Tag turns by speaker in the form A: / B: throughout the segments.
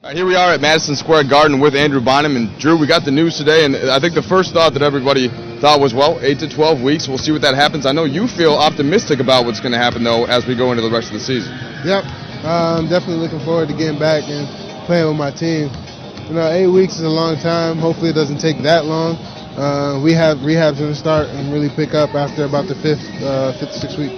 A: All right, here we are at Madison Square Garden with Andrew Bynum. And Drew, we got the news today, and I think the first thought that everybody thought was, well, 8 to 12 weeks. We'll see what that happens. I know you feel optimistic about what's going to happen, though, as we go into the rest of the season.
B: Yep, I'm definitely looking forward to getting back and playing with my team. 8 weeks is a long time. Hopefully it doesn't take that long. We have rehabs going to start and really pick up after about the fifth to sixth week.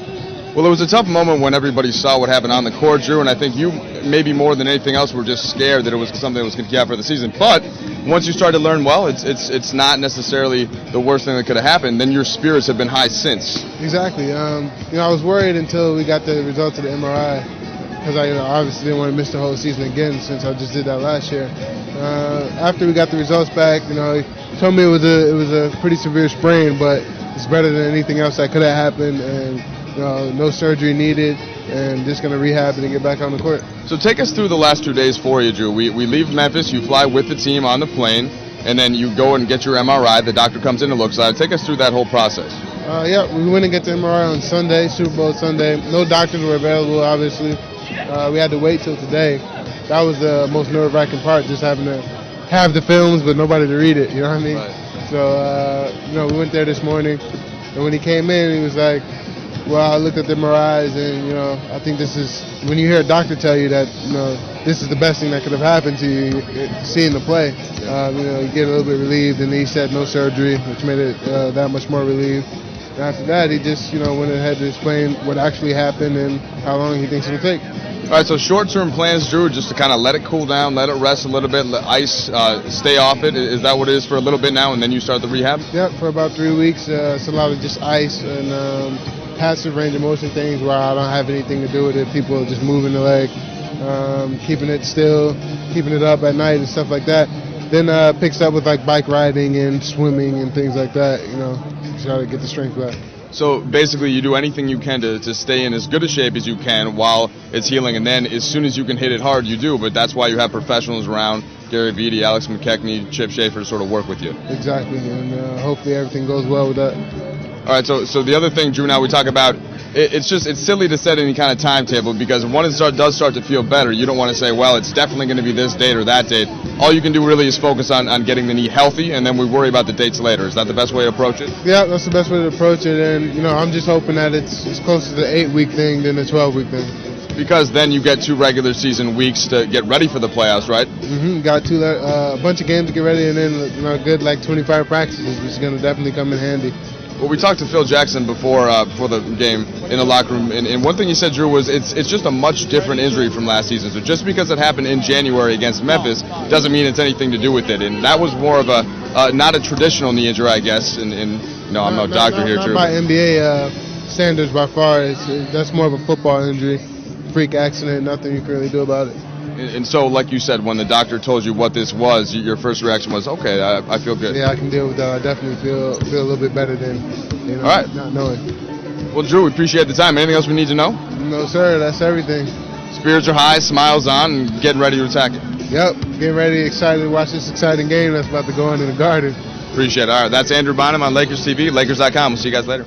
A: Well, it was a tough moment when everybody saw what happened on the court, Drew, and I think you, maybe more than anything else, were just scared that it was something that was going to keep out for the season. But once you start to learn, well, it's not necessarily the worst thing that could have happened, then your spirits have been high since.
B: Exactly. I was worried until we got the results of the MRI, because I obviously didn't want to miss the whole season again since I just did that last year. After we got the results back, he told me it was a pretty severe sprain, but it's better than anything else that could have happened, and no surgery needed, and just going to rehab and get back on the court.
A: So take us through the last 2 days for you, Drew. We leave Memphis, you fly with the team on the plane, and then you go and get your MRI. The doctor comes in and looks at it. Take us through that whole process.
B: Yeah, we went and get the MRI on Sunday, Super Bowl Sunday. No doctors were available, obviously. We had to wait till today. That was the most nerve-wracking part, just having to have the films but nobody to read it, you know what I mean?
A: Right.
B: So, we went there this morning, and when he came in, he was like, well, I looked at the MRIs, and I think this is, when you hear a doctor tell you that this is the best thing that could have happened to you, seeing the play, you get a little bit relieved. And he said no surgery, which made it that much more relieved. And after that, he just went ahead to explain what actually happened and how long he thinks it'll take.
A: All right, so short-term plans, Drew, just to kind of let it cool down, let it rest a little bit, let ice stay off it. Is that what it is for a little bit now, and then you start the rehab?
B: Yep, for about 3 weeks. It's a lot of just ice and passive range of motion things where I don't have anything to do with it. People are just moving the leg, keeping it still, keeping it up at night and stuff like that. Then picks up with like bike riding and swimming and things like that, try to get the strength back.
A: So basically you do anything you can to stay in as good a shape as you can while it's healing, and then as soon as you can hit it hard, you do. But that's why you have professionals around, Gary Vitti, Alex McKechnie, Chip Schaefer, to sort of work with you.
B: Exactly, and hopefully everything goes well with that.
A: All right, so the other thing, Drew, now we talk about, it's silly to set any kind of timetable, because when it does start to feel better, you don't want to say, well, it's definitely going to be this date or that date. All you can do really is focus on getting the knee healthy, and then we worry about the dates later. Is that the best way to approach it?
B: Yeah, that's the best way to approach it, and I'm just hoping that it's closer to the 8-week thing than the 12-week thing.
A: Because then you get 2 regular season weeks to get ready for the playoffs, right?
B: Got a bunch of games to get ready, and then a good 25 practices, which is going to definitely come in handy.
A: Well, we talked to Phil Jackson before the game in the locker room, and one thing he said, Drew, was it's just a much different injury from last season. So just because it happened in January against Memphis doesn't mean it's anything to do with it. And that was more of a not a traditional knee injury, I guess. And I'm no doctor here, Drew.
B: Not by NBA standards by far. That's more of a football injury, freak accident, nothing you can really do about it.
A: And so, like you said, when the doctor told you what this was, your first reaction was, okay, I feel good.
B: Yeah, I can deal with that. I definitely feel a little bit better than
A: All right.
B: Not knowing.
A: Well, Drew, we appreciate the time. Anything else we need to know?
B: No, sir. That's everything.
A: Spirits are high, smiles on, and getting ready to attack it.
B: Yep, getting ready, excited to watch this exciting game that's about to go on in the Garden.
A: Appreciate it. All right, that's Andrew Bynunm on Lakers TV, Lakers.com. We'll see you guys later.